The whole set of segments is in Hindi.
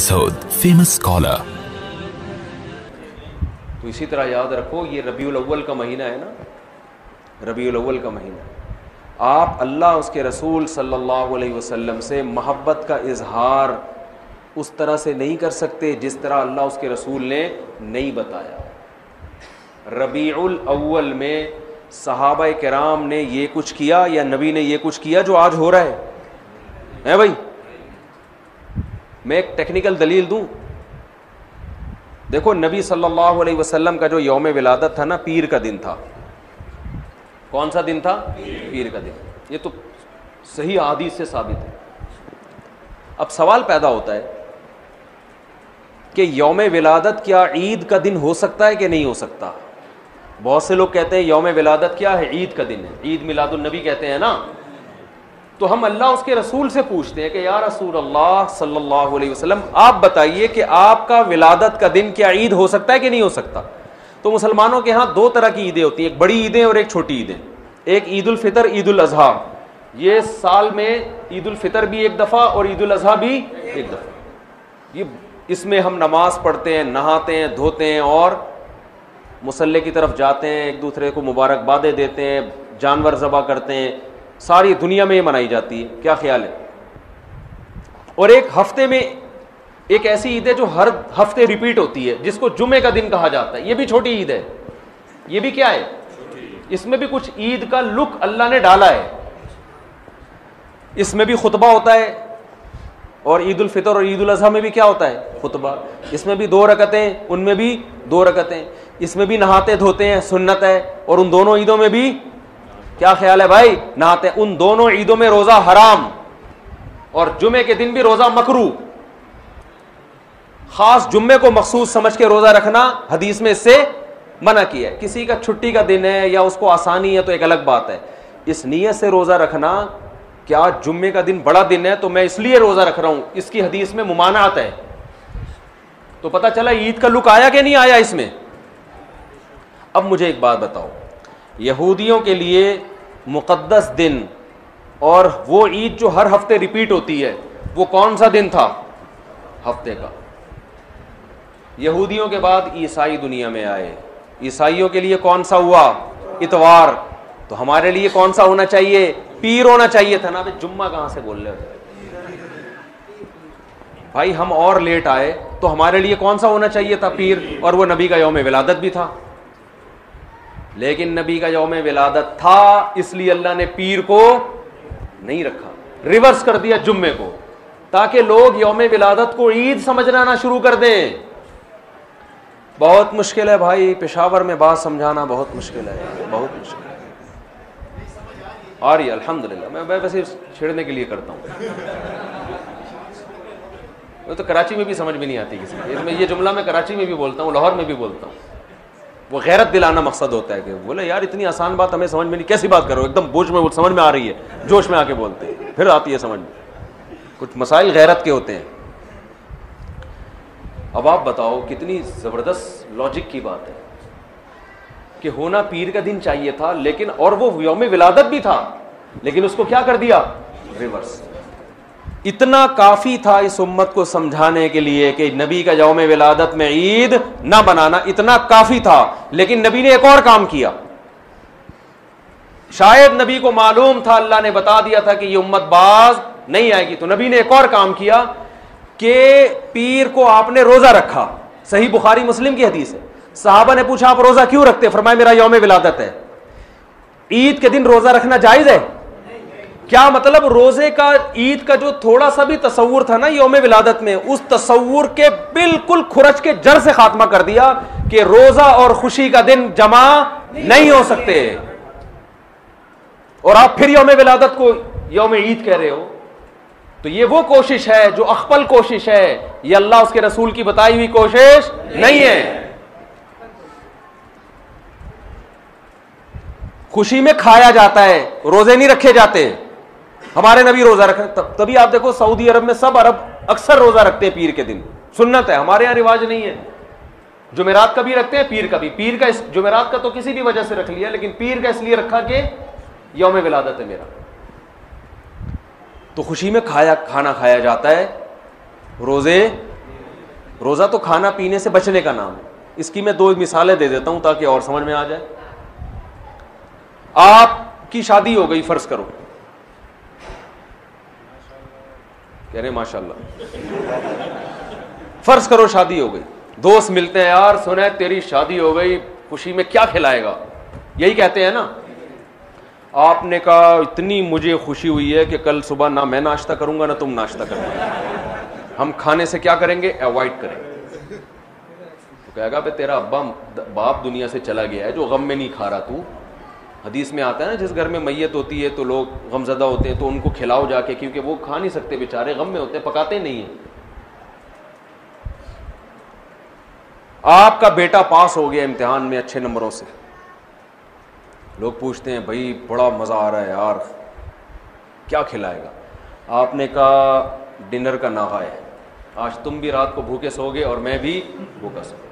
Masood, famous scholar. तो इसी तरह याद रखो, ये रबीउल अव्वल का महीना है ना, रबीउल अव्वल का महीना, आप अल्लाह उसके रसूल सल्लल्लाहु अलैहि वसल्लम से मोहब्बत का इजहार उस तरह से नहीं कर सकते जिस तरह अल्लाह उसके रसूल ने नहीं बताया। रबीउल अव्वल में सहाबा किराम ने ये कुछ किया या नबी ने ये कुछ किया जो आज हो रहा है भाई? मैं एक टेक्निकल दलील दूं। देखो, नबी सल्लल्लाहु अलैहि वसल्लम का जो यौम विलादत था ना, पीर का दिन था। कौन सा दिन था? पीर का दिन। ये तो सही हदीस से साबित है। अब सवाल पैदा होता है कि यौम विलादत क्या ईद का दिन हो सकता है कि नहीं हो सकता? बहुत से लोग कहते हैं यौम विलादत क्या है? ईद का दिन है, ईद मिलादुन नबी कहते हैं ना। तो हम अल्लाह उसके रसूल से पूछते हैं कि या रसूल अल्लाह सल्लल्लाहु अलैहि वसल्लम, आप बताइए कि आपका विलादत का दिन क्या ईद हो सकता है कि नहीं हो सकता? तो मुसलमानों के यहाँ दो तरह की ईदें होती हैं, एक बड़ी ईदें और एक छोटी ईदें। एक ईद उल फितर, ईद उल अजहा। ये साल में ईद उल फितर भी एक दफ़ा और ईद उल अजहा भी एक दफ़ा। ये इसमें हम नमाज पढ़ते हैं, नहाते हैं, धोते हैं और मुसल्ले की तरफ जाते हैं, एक दूसरे को मुबारकबादें देते हैं, जानवर ज़बह करते हैं। सारी दुनिया में ये मनाई जाती है। क्या ख्याल है? और एक हफ्ते में एक ऐसी ईद है जो हर हफ्ते रिपीट होती है, जिसको जुमे का दिन कहा जाता है। ये भी छोटी ईद है। ये भी क्या है? इसमें भी कुछ ईद का लुक अल्लाह ने डाला है। इसमें भी खुतबा होता है और ईद उल फितर और ईद उल अजहा में भी क्या होता है? खुतबा। इसमें भी 2 रकतें, उनमें भी 2 रकतें। इसमें भी नहाते धोते हैं, सुन्नत है। और उन दोनों ईदों में भी क्या ख्याल है भाई? नहाते। उन दोनों ईदों में रोजा हराम और जुमे के दिन भी रोजा मकरू। खास जुम्मे को मखसूस समझ के रोजा रखना हदीस में इससे मना किया है। किसी का छुट्टी का दिन है या उसको आसानी है तो एक अलग बात है। इस नीयत से रोजा रखना, क्या जुम्मे का दिन बड़ा दिन है तो मैं इसलिए रोजा रख रहा हूं, इसकी हदीस में मुमानात है। तो पता चला ईद का लुक आया कि नहीं आया इसमें। अब मुझे एक बात बताओ, यहूदियों के लिए मुक़द्दस दिन और वो ईद जो हर हफ्ते रिपीट होती है, वो कौन सा दिन था हफ्ते का? यहूदियों के बाद ईसाई दुनिया में आए। ईसाइयों के लिए कौन सा हुआ? इतवार। तो हमारे लिए कौन सा होना चाहिए? पीर होना चाहिए था ना। जुम्मा कहां से बोल रहे हो भाई? हम और लेट आए तो हमारे लिए कौन सा होना चाहिए था? पीर। और वो नबी का यौम विलादत भी था। लेकिन नबी का यौम विलादत था, इसलिए अल्लाह ने पीर को नहीं रखा, रिवर्स कर दिया जुम्मे को, ताकि लोग यौम विलादत को ईद समझना ना शुरू कर दें। बहुत मुश्किल है भाई, पेशावर में बात समझाना बहुत मुश्किल है, बहुत मुश्किल है। आ रही है अल्हम्दुलिल्लाह। मैं वैसे छेड़ने के लिए करता हूँ। वो तो कराची में भी समझ में नहीं आती किसी को। ये जुमला मैं कराची में भी बोलता हूँ, लाहौर में भी बोलता हूँ। वो गैरत दिलाना मकसद होता है कि बोले यार इतनी आसान बात हमें समझ में नहीं, कैसी बात करो, एकदम बोझ में समझ में आ रही है, जोश में आके बोलते हैं, फिर आती है समझ में। कुछ मसाइल गैरत के होते हैं। अब आप बताओ, कितनी ज़बरदस्त लॉजिक की बात है कि होना पीर का दिन चाहिए था, लेकिन और वो यौम विलादत भी था, लेकिन उसको क्या कर दिया? रिवर्स। इतना काफी था इस उम्मत को समझाने के लिए कि नबी का यौम विलादत में ईद ना बनाना, इतना काफी था। लेकिन नबी ने एक और काम किया। शायद नबी को मालूम था, अल्लाह ने बता दिया था कि ये उम्मत बाज नहीं आएगी, तो नबी ने एक और काम किया कि पीर को आपने रोजा रखा। सही बुखारी मुस्लिम की हदीस है। सहाबा ने पूछा आप रोजा क्यों रखते? फरमाया मेरा यौम विलादत है। ईद के दिन रोजा रखना जायज है? क्या मतलब? रोजे का, ईद का जो थोड़ा सा भी तसव्वुर था ना यौम विलादत में, उस तसव्वुर के बिल्कुल खुरच के जड़ से खात्मा कर दिया कि रोजा और खुशी का दिन जमा नहीं हो सकते। और आप फिर यौम विलादत को यौम ईद कह रहे हो। तो ये वो कोशिश है जो अखपल कोशिश है, ये अल्लाह उसके रसूल की बताई हुई कोशिश नहीं है। खुशी में खाया जाता है, रोजे नहीं रखे जाते। हमारे नबी रोजा रखे, तभी आप देखो सऊदी अरब में सब अरब अक्सर रोजा रखते हैं पीर के दिन, सुन्नत है। हमारे यहां रिवाज नहीं है। जुमेरात का भी रखते हैं, पीर का भी। पीर का, जुमेरात का तो किसी भी वजह से रख लिया, लेकिन पीर का इसलिए रखा कि यौम विलादत है मेरा। तो खुशी में खाना खाया जाता है, रोजे रोजा तो खाना पीने से बचने का नाम है। इसकी मैं 2 मिसालें दे देता हूं ताकि और समझ में आ जाए। आपकी शादी हो गई, फर्ज करो, कह रहे माशाल्लाह, फर्ज करो शादी हो गई, दोस्त मिलते हैं, यार सुना है तेरी शादी हो गई, खुशी में क्या खिलाएगा, यही कहते हैं ना। आपने कहा इतनी मुझे खुशी हुई है कि कल सुबह ना मैं नाश्ता करूंगा ना तुम नाश्ता करोगे, हम खाने से क्या करेंगे, अवॉइड करेंगे। तो कहेगा भाई तेरा अब्बा बाप दुनिया से चला गया है जो गम में नहीं खा रहा तू। हदीस में आता है ना, जिस घर में मैयत होती है तो लोग गमजदा होते हैं, तो उनको खिलाओ जाके, क्योंकि वो खा नहीं सकते बेचारे, गम में होते हैं, पकाते नहीं है। आपका बेटा पास हो गया इम्तिहान में अच्छे नंबरों से, लोग पूछते हैं भाई बड़ा मजा आ रहा है यार, क्या खिलाएगा। आपने कहा डिनर का नागा है, आज तुम भी रात को भूखे सोगे और मैं भी भूखा सोऊंगा।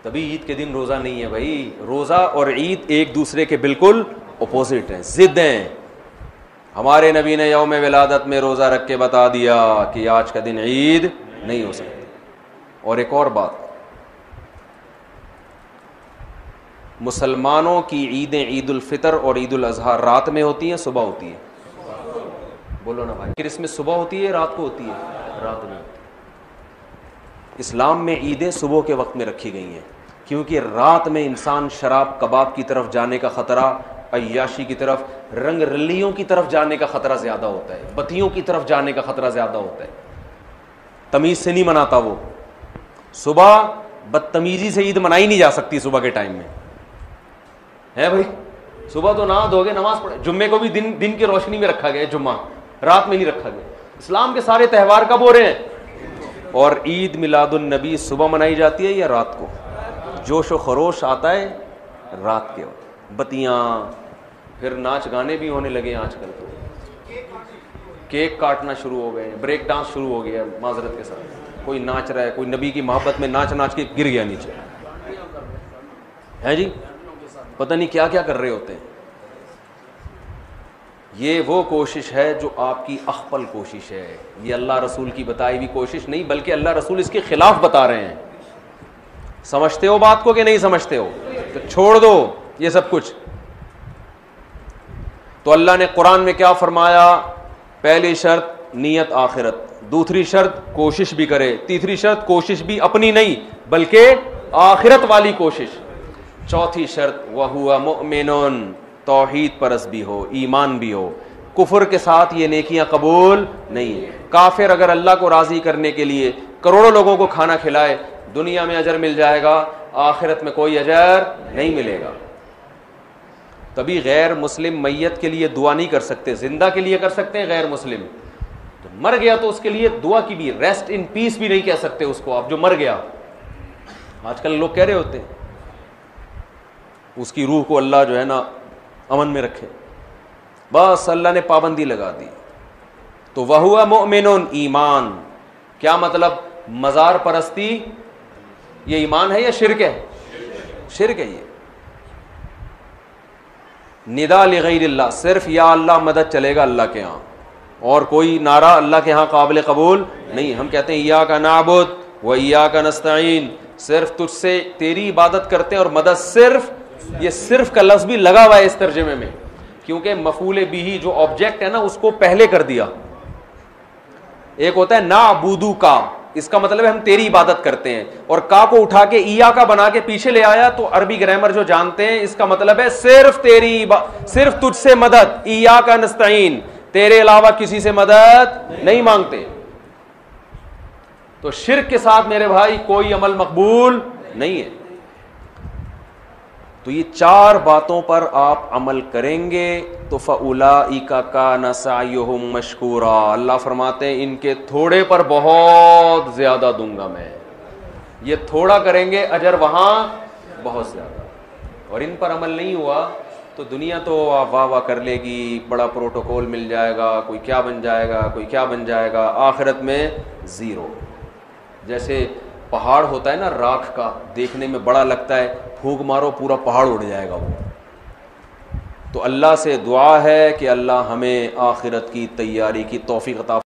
तभी ईद के दिन रोजा नहीं है भाई। रोजा और ईद एक दूसरे के बिल्कुल अपोजिट हैं, जिद हैं। हमारे नबी ने यौम विलादत में रोजा रख के बता दिया कि आज का दिन ईद नहीं हो सकती। और एक और बात, मुसलमानों की ईदें ईद उल फितर और ईद उल अजहा रात में होती हैं, सुबह होती है? बोलो ना भाई, क्रिसमस सुबह होती है रात को होती है? रात में होती है। इस्लाम में ईदें सुबह के वक्त में रखी गई हैं क्योंकि रात में इंसान शराब कबाब की तरफ जाने का खतरा, अय्याशी की तरफ, रंग रलियों की तरफ जाने का खतरा ज्यादा होता है, बत्तियों की तरफ जाने का खतरा ज्यादा होता है। तमीज से नहीं मनाता वो। सुबह बदतमीजी से ईद मनाई नहीं जा सकती सुबह के टाइम में, है भाई। सुबह तो नहा धोगे नमाज पढ़े, जुम्मे को भी दिन की रोशनी में रखा गया, जुम्मा रात में नहीं रखा गया। इस्लाम के सारे त्यौहार कब हो रहे हैं? और ईद मिलादुन नबी सुबह मनाई जाती है या रात को? जोश व खरोश आता है रात के वक्त, बत्तियां, फिर नाच गाने भी होने लगे आजकल, तो केक काटना शुरू हो गए, ब्रेक डांस शुरू हो गया, माजरत के साथ कोई नाच रहा है, कोई नबी की मोहब्बत में नाच नाच के गिर गया नीचे, है जी, पता नहीं क्या क्या कर रहे होते हैं। ये वो कोशिश है जो आपकी अख्पल कोशिश है, ये अल्लाह रसूल की बताई हुई कोशिश नहीं, बल्कि अल्लाह रसूल इसके खिलाफ बता रहे हैं। समझते हो बात को कि नहीं समझते हो? तो छोड़ दो ये सब कुछ। तो अल्लाह ने कुरान में क्या फरमाया? पहली शर्त नियत आखिरत, दूसरी शर्त कोशिश भी करे, तीसरी शर्त कोशिश भी अपनी नहीं बल्कि आखिरत वाली कोशिश, चौथी शर्त वहुवा मुमिनुन, तौहीद परस भी हो, ईमान भी हो। कुफर के साथ ये नेकियां कबूल नहीं है। काफिर अगर अल्लाह को राजी करने के लिए करोड़ों लोगों को खाना खिलाए, दुनिया में अजर मिल जाएगा, आखिरत में कोई अजर नहीं मिलेगा। तभी गैर मुस्लिम मैयत के लिए दुआ नहीं कर सकते, जिंदा के लिए कर सकते हैं, गैर मुस्लिम तो मर गया तो उसके लिए दुआ की भी, रेस्ट इन पीस भी नहीं कह सकते उसको आप, जो मर गया। आजकल लोग कह रहे होते हैं उसकी रूह को अल्लाह जो है ना अमन में रखे, बस अल्लाह ने पाबंदी लगा दी। तो वहुवा मुमिनुन, ईमान क्या मतलब? मजार परस्ती ये ईमान है या शिरक है? शिरक है। ये निदा लिगैरिल्लाह, सिर्फ या अल्लाह मदद चलेगा अल्लाह के यहाँ, और कोई नारा अल्लाह के यहाँ काबिल कबूल नहीं। हम कहते हैं इय्याका नअबुद व इय्याका नस्तईन, सिर्फ तुझसे तेरी इबादत करते हैं और मदद सिर्फ, ये सिर्फ का लफ्ज भी लगा हुआ है इस तर्जुमे में, क्योंकि मफूल बिही जो ऑब्जेक्ट है ना उसको पहले कर दिया। एक होता है नाबुदू का, इसका मतलब है हम तेरी इबादत करते हैं, और का को उठा के इया का बना के पीछे ले आया, तो अरबी ग्रामर जो जानते हैं इसका मतलब है सिर्फ तेरी, सिर्फ तुझसे मदद, इया का नस्तईन, तेरे अलावा किसी से मदद नहीं मांगते। तो शिर्क के साथ मेरे भाई कोई अमल मकबूल नहीं है। तो ये 4 बातों पर आप अमल करेंगे तो फउलाइका काना सायुहुम मशकूरा, अल्लाह फरमाते हैं इनके थोड़े पर बहुत ज्यादा दूंगा मैं। ये थोड़ा करेंगे, अजर वहां बहुत ज्यादा। और इन पर अमल नहीं हुआ तो दुनिया तो वाह वाह कर लेगी, बड़ा प्रोटोकॉल मिल जाएगा, कोई क्या बन जाएगा, कोई क्या बन जाएगा, आखिरत में जीरो। जैसे पहाड़ होता है ना राख का, देखने में बड़ा लगता है, फूंक मारो पूरा पहाड़ उड़ जाएगा वो। तो अल्लाह से दुआ है कि अल्लाह हमें आखिरत की तैयारी की तौफीक अता